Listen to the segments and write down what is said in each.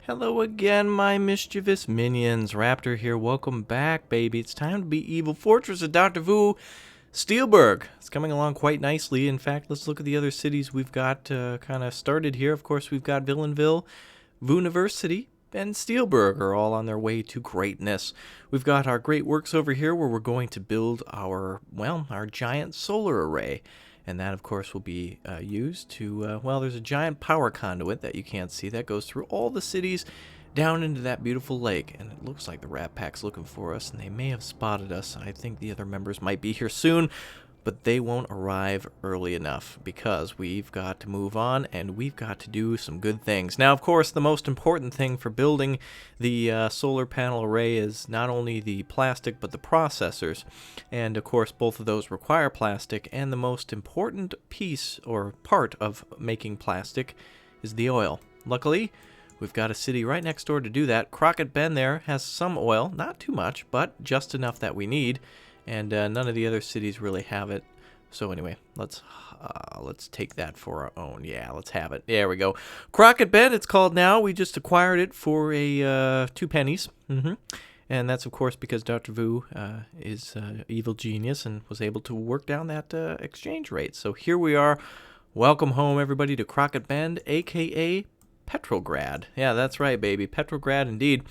Hello again, my mischievous minions. Raptor here. Welcome back, baby. It's time to be Evil Fortress of Dr. Vu Steelberg. It's coming along quite nicely. In fact, let's look at the other cities we've got kind of started here. Of course, we've got Villanville, Vuuniversity, and Steelberg are all on their way to greatness. We've got our great works over here where we're going to build our giant solar array. And that, of course, will be used to, there's a giant power conduit that you can't see that goes through all the cities down into that beautiful lake. And it looks like the Rat Pack's looking for us, and they may have spotted us. I think the other members might be here soon, but they won't arrive early enough because we've got to move on and we've got to do some good things. Now, of course, the most important thing for building the solar panel array is not only the plastic but the processors. And, of course, both of those require plastic, and the most important piece or part of making plastic is the oil. Luckily, we've got a city right next door to do that. Crockett Bend there has some oil, not too much, but just enough that we need. And none of the other cities really have it. So anyway, let's take that for our own. Yeah, let's have it. There we go. Crockett Bend, it's called now. We just acquired it for a 2 pennies. And that's, of course, because Dr. Vu is an evil genius and was able to work down that exchange rate. So here we are. Welcome home, everybody, to Crockett Bend, a.k.a. Petrograd. Yeah, that's right, baby. Petrograd, indeed.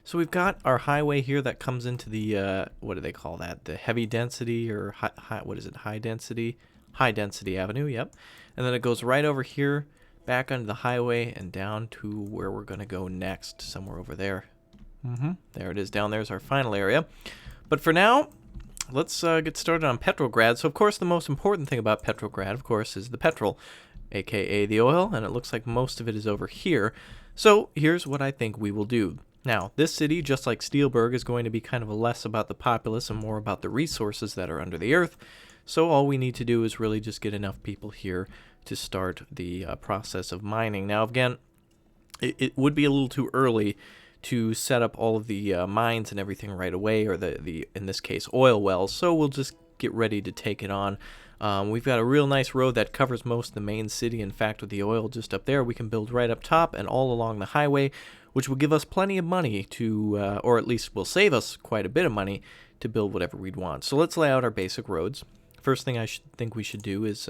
So we've got our highway here that comes into the, what do they call that? The heavy density or what is it? High density? High density avenue, yep. And then it goes right over here, back onto the highway and down to where we're going to go next, somewhere over there. There it is. Down there is our final area. But for now, let's get started on Petrograd. So, of course, the most important thing about Petrograd, of course, is the petrol, a.k.a. the oil, and it looks like most of it is over here. So here's what I think we will do. Now, this city, just like Steelberg, is going to be kind of less about the populace and more about the resources that are under the earth. So all we need to do is really just get enough people here to start the process of mining. Now, again, it would be a little too early to set up all of the mines and everything right away, or the in this case, oil wells. So we'll just get ready to take it on. We've got a real nice road that covers most of the main city. In fact, with the oil just up there, we can build right up top and all along the highway, which will give us plenty of money to, or at least will save us quite a bit of money to build whatever we'd want. So let's lay out our basic roads. First thing I think we should do is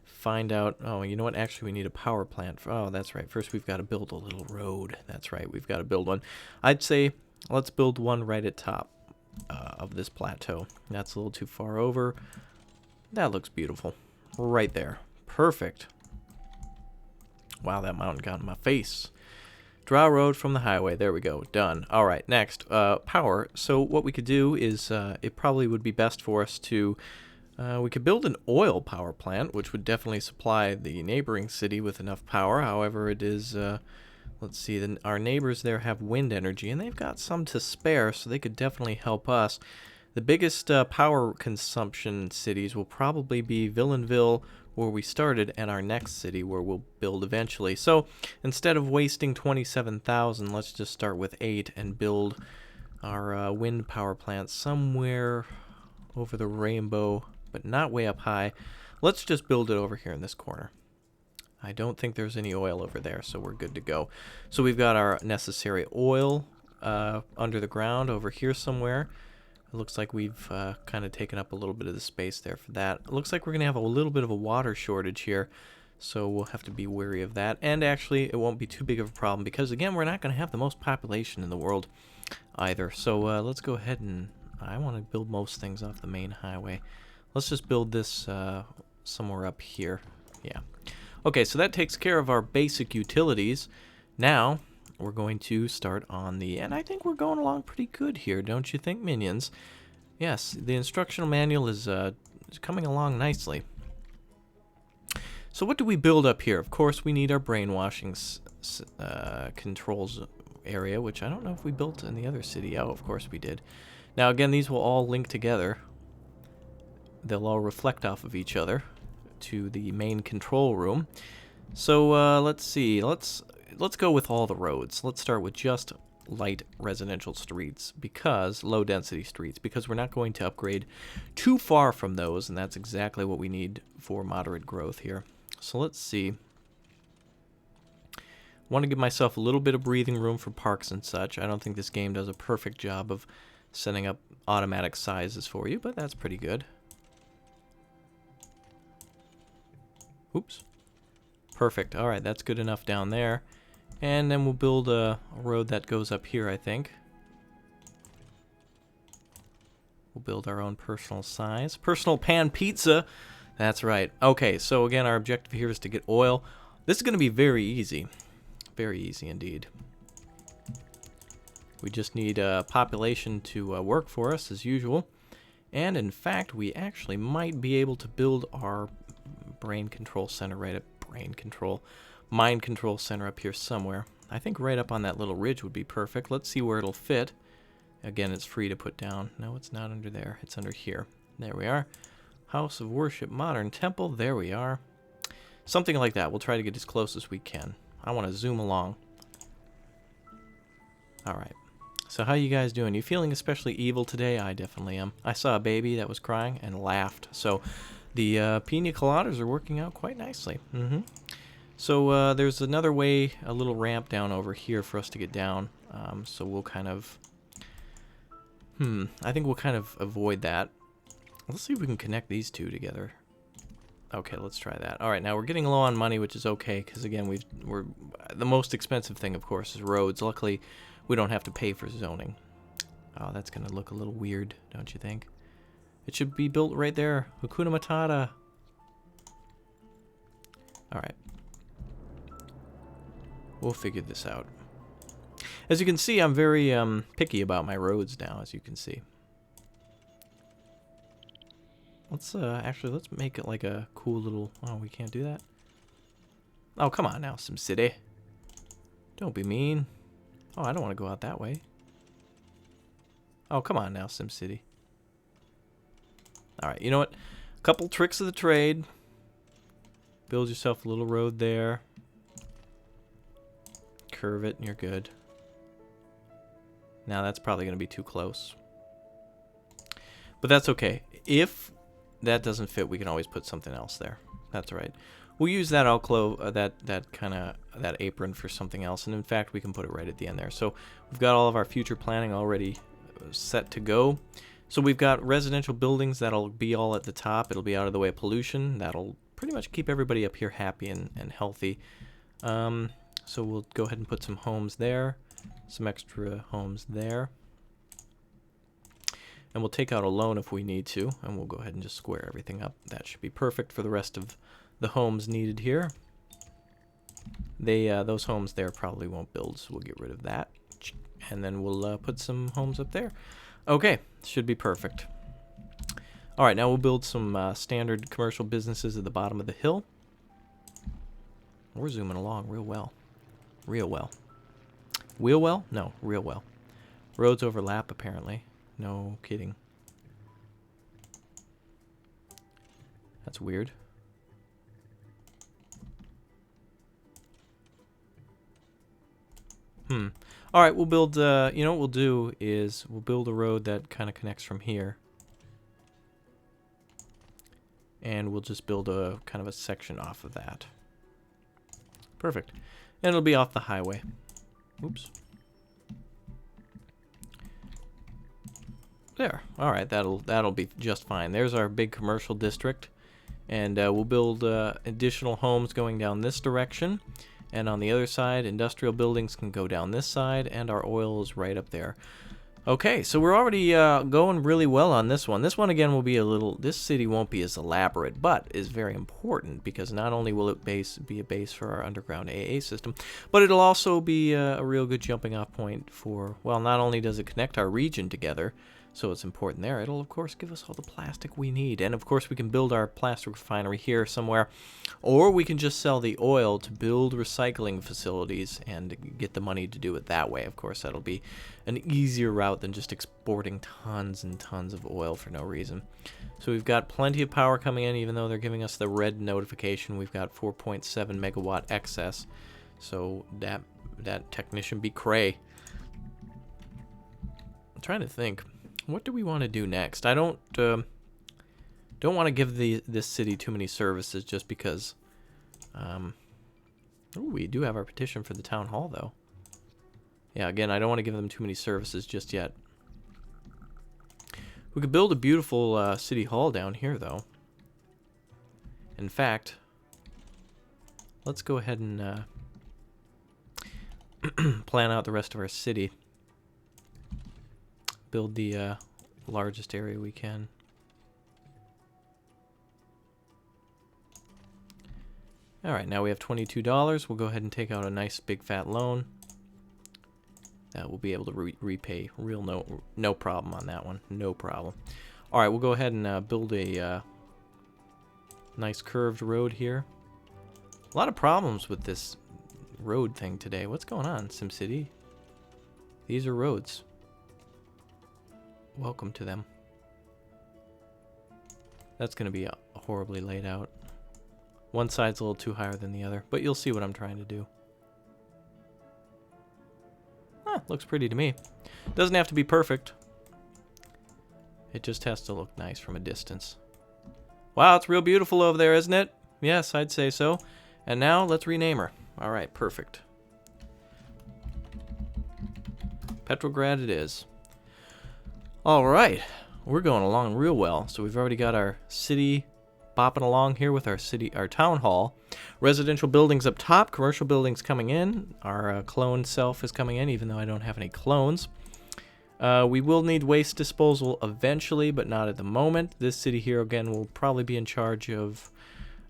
find out, oh, you know what, actually we need a power plant. Oh, that's right, first we've got to build a little road. That's right, we've got to build one. I'd say let's build one right at top of this plateau. That's a little too far over. That looks beautiful. Right there. Perfect. Wow, that mountain got in my face. Draw a road from the highway. There we go. Done. All right, next. Power. So what we could do is it probably would be best for us to... we could build an oil power plant, which would definitely supply the neighboring city with enough power. However, it is... let's see. Our neighbors there have wind energy, and they've got some to spare, so they could definitely help us. The biggest power consumption cities will probably be Villanville, where we started, and our next city, where we'll build eventually. So instead of wasting 27,000, let's just start with 8 and build our wind power plant somewhere over the rainbow, but not way up high. Let's just build it over here in this corner. I don't think there's any oil over there, so we're good to go. So we've got our necessary oil under the ground over here somewhere. It looks like we've kind of taken up a little bit of the space there for that. It looks like we're going to have a little bit of a water shortage here, so we'll have to be wary of that. And actually, it won't be too big of a problem because, again, we're not going to have the most population in the world either. So let's go ahead and... I want to build most things off the main highway. Let's just build this somewhere up here. Yeah. Okay, so that takes care of our basic utilities. Now... we're going to start on the... and I think we're going along pretty good here, don't you think, minions? Yes, the instructional manual is coming along nicely. So what do we build up here? Of course, we need our brainwashing controls area, which I don't know if we built in the other city. Oh, of course we did. Now, again, these will all link together. They'll all reflect off of each other to the main control room. So let's see. Let's go with all the roads. Let's start with just light residential streets, because low density streets, because we're not going to upgrade too far from those, and that's exactly what we need for moderate growth here. So let's see. Want to give myself a little bit of breathing room for parks and such. I don't think this game does a perfect job of setting up automatic sizes for you, but that's pretty good. Oops. Perfect. All right, that's good enough down there. And then we'll build a road that goes up here, I think. We'll build our own personal size. Personal pan pizza. That's right. Okay, so again, our objective here is to get oil. This is going to be very easy. Very easy indeed. We just need a population to work for us as usual. And in fact, we actually might be able to build our brain control center right up. Mind control center up here somewhere. I think right up on that little ridge would be perfect. Let's see where it'll fit. Again, it's free to put down. No, it's not under there. It's under here. There we are. House of Worship, Modern Temple. There we are. Something like that. We'll try to get as close as we can. I want to zoom along. All right. So how you guys doing? You feeling especially evil today? I definitely am. I saw a baby that was crying and laughed. So the pina coladas are working out quite nicely. So there's another way, a little ramp down over here for us to get down. So we'll kind of... I think we'll kind of avoid that. Let's see if we can connect these two together. Okay, let's try that. All right, now we're getting low on money, which is okay, because again, we're the most expensive thing, of course, is roads. Luckily, we don't have to pay for zoning. Oh, that's gonna look a little weird, don't you think? It should be built right there. Hakuna Matata. All right. We'll figure this out. As you can see, I'm very picky about my roads now, as you can see. Let's actually, let's make it like a cool little... Oh, we can't do that? Oh, come on now, SimCity. Don't be mean. Oh, I don't want to go out that way. Oh, come on now, SimCity. Alright, you know what? A couple tricks of the trade. Build yourself a little road there. Curve it and you're good. Now that's probably going to be too close. But that's okay. If that doesn't fit, we can always put something else there. That's right. We'll use that alcove, that apron for something else, and in fact, we can put it right at the end there. So we've got all of our future planning already set to go. So we've got residential buildings that'll be all at the top. It'll be out of the way of pollution. That'll pretty much keep everybody up here happy and healthy. So we'll go ahead and put some homes there, some extra homes there. And we'll take out a loan if we need to, and we'll go ahead and just square everything up. That should be perfect for the rest of the homes needed here. Those homes there probably won't build, so we'll get rid of that. And then we'll put some homes up there. Okay, should be perfect. All right, now we'll build some standard commercial businesses at the bottom of the hill. We're zooming along real well. Real well. Wheel well? No, real well. Roads overlap, apparently. No kidding. That's weird. All right, we'll build, you know what we'll do is we'll build a road that kind of connects from here. And we'll just build a kind of a section off of that. Perfect. And it'll be off the highway. Oops. There. All right, that'll be just fine. There's our big commercial district, and we'll build additional homes going down this direction, and on the other side, industrial buildings can go down this side, and our oil is right up there. Okay, so we're already going really well on this one. This one again will be a little. This city won't be as elaborate, but is very important because not only will it be a base for our underground AA system, but it'll also be a real good jumping off point for. Well, not only does it connect our region together. So it's important there. It'll, of course, give us all the plastic we need. And, of course, we can build our plastic refinery here somewhere. Or we can just sell the oil to build recycling facilities and get the money to do it that way. Of course, that'll be an easier route than just exporting tons and tons of oil for no reason. So we've got plenty of power coming in, even though they're giving us the red notification. We've got 4.7 megawatt excess. So that technician be cray. I'm trying to think. What do we want to do next? I don't want to give this city too many services just because Ooh, we do have our petition for the town hall, though. Yeah, again, I don't want to give them too many services just yet. We could build a beautiful city hall down here, though. In fact, let's go ahead and plan out the rest of our city. Build the largest area we can. Alright, now we have $22. We'll go ahead and take out a nice big fat loan. That we'll be able to repay. No problem on that one. No problem. Alright, we'll go ahead and build a nice curved road here. A lot of problems with this road thing today. What's going on, SimCity? These are roads. Welcome to them. That's going to be horribly laid out. One side's a little too higher than the other, but you'll see what I'm trying to do. Looks pretty to me. Doesn't have to be perfect. It just has to look nice from a distance. Wow, it's real beautiful over there, isn't it? Yes, I'd say so. And now, let's rename her. Alright, perfect. Petrograd it is. Alright, we're going along real well. So we've already got our city bopping along here with our town hall. Residential buildings up top, commercial buildings coming in. Our clone self is coming in, even though I don't have any clones. We will need waste disposal eventually, but not at the moment. This city here, again, will probably be in charge of...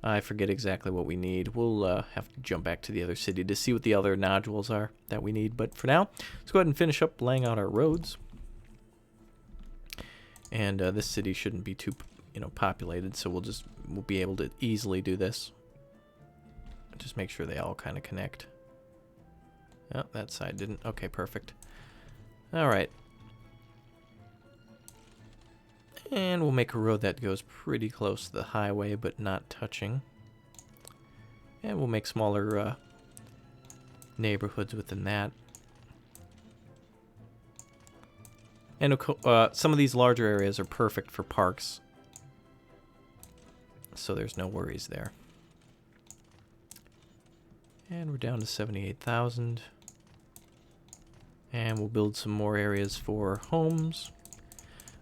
I forget exactly what we need. We'll have to jump back to the other city to see what the other nodules are that we need. But for now, let's go ahead and finish up laying out our roads. And this city shouldn't be too, populated, so we'll be able to easily do this. Just make sure they all kind of connect. Oh, that side didn't. Okay, perfect. All right. And we'll make a road that goes pretty close to the highway, but not touching. And we'll make smaller neighborhoods within that. And some of these larger areas are perfect for parks. So there's no worries there. And we're down to 78,000. And we'll build some more areas for homes.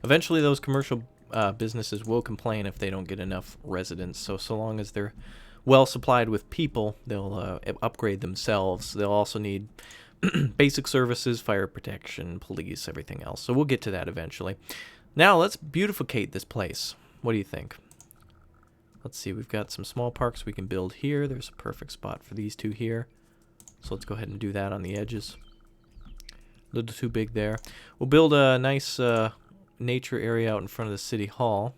Eventually those commercial businesses will complain if they don't get enough residents. So long as they're well supplied with people, they'll upgrade themselves. They'll also need basic services, fire protection, police, everything else. So we'll get to that eventually. Now let's beautificate this place. What do you think? Let's see, we've got some small parks we can build here. There's a perfect spot for these two here. So let's go ahead and do that on the edges. A little too big there. We'll build a nice nature area out in front of the city hall.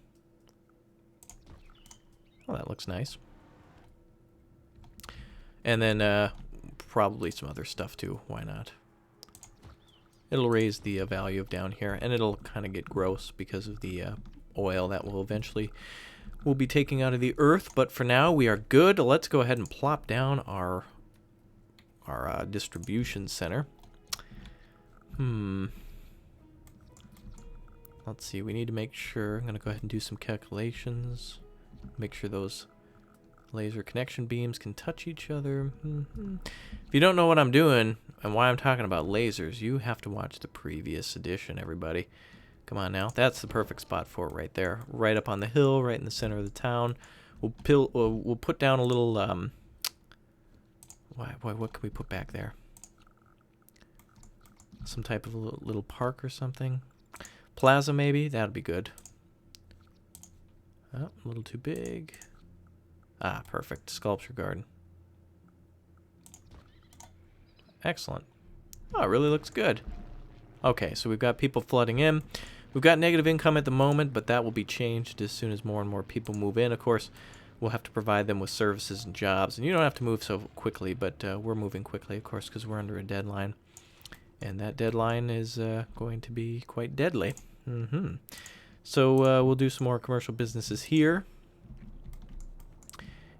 Oh, that looks nice. And then probably some other stuff too. Why not? It'll raise the value of down here, and it'll kind of get gross because of the oil that will eventually we'll be taking out of the earth. But for now, we are good. Let's go ahead and plop down our distribution center. Let's see. We need to make sure. I'm going to go ahead and do some calculations. Make sure those laser connection beams can touch each other. If you don't know what I'm doing and why I'm talking about lasers, you have to watch the previous edition, everybody. Come on now. That's the perfect spot for it right there. Right up on the hill, right in the center of the town. We'll put down a little... what can we put back there? Some type of little park or something. Plaza, maybe? That'd be good. Oh, a little too big. Ah, perfect. Sculpture garden. Excellent. Oh, it really looks good. Okay, so we've got people flooding in. We've got negative income at the moment, but that will be changed as soon as more and more people move in. Of course, we'll have to provide them with services and jobs. And you don't have to move so quickly, but we're moving quickly, of course, because we're under a deadline. And that deadline is going to be quite deadly. So we'll do some more commercial businesses here.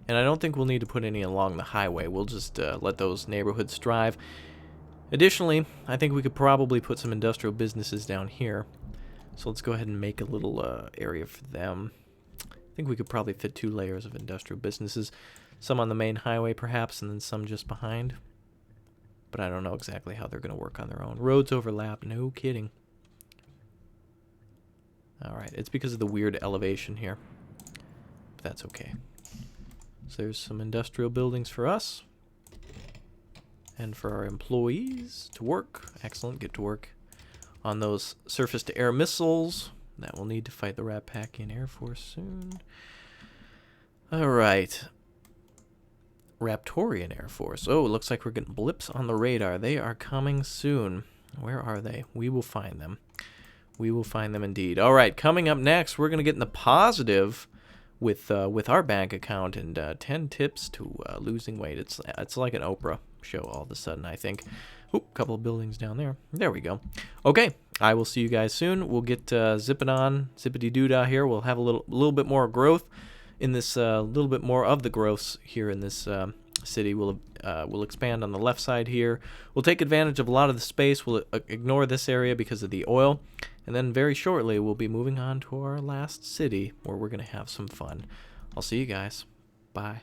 And I don't think we'll need to put any along the highway. We'll just let those neighborhoods thrive. Additionally, I think we could probably put some industrial businesses down here. So let's go ahead and make a little area for them. I think we could probably fit 2 layers of industrial businesses. Some on the main highway, perhaps, and then some just behind. But I don't know exactly how they're going to work on their own. Roads overlap. No kidding. All right. It's because of the weird elevation here. But that's okay. So there's some industrial buildings for us. And for our employees to work. Excellent. Get to work on those surface-to-air missiles that we'll need to fight the Rat-Packian Air Force soon. All right. Raptorian Air Force. Oh, it looks like we're getting blips on the radar. They are coming soon. Where are they? We will find them. We will find them indeed. All right, coming up next, we're going to get in the positive with our bank account and 10 tips to losing weight. It's like an Oprah show all of a sudden, I think. Oop, a couple of buildings down there. There we go. Okay, I will see you guys soon. We'll get zipping on, zippity-doo-dah here. We'll have a little bit more growth in this, little bit more of the growths here in this city. We'll expand on the left side here. We'll take advantage of a lot of the space. We'll ignore this area because of the oil. And then very shortly, we'll be moving on to our last city where we're going to have some fun. I'll see you guys. Bye.